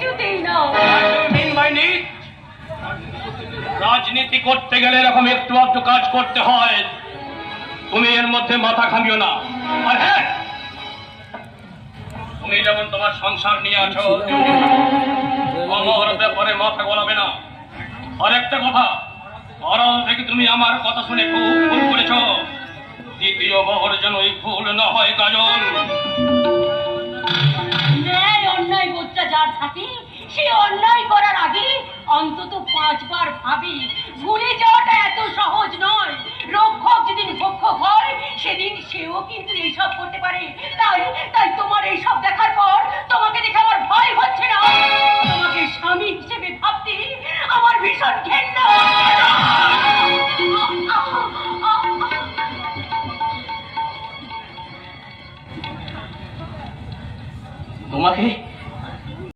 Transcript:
কিছুতেই না। রাজনীতি করতে গেলে এরকম একটু আধটু কাজ করতে হয়, তুমি এর মধ্যে মাথা ঘামিও না। আর হ্যাঁ, তুমি যেমন তোমার সংসার নিয়ে আছো, আমার ব্যাপারে মাথা গলাবে না। আর একটা কথা, আড়াল থেকে তুমি আমার কথা শুনে খুব ভুল করেছ। দ্বিতীয়বার যেন এই ভুল না হয় কাজল। অন্যায় বোধটা যার থাকে সে অন্যায় করার আগে অন্তত 5 বার ভাবি। ভুলে যাওয়াটা এত সহজ নয়। রক্ষক যেদিন ভক্ষক হয় সেদিন সেও কিন্তু এইসব করতে পারে। তাই তাই তোমার এইসব দেখার পর তোমাকে দেখে আমার ভয় হচ্ছে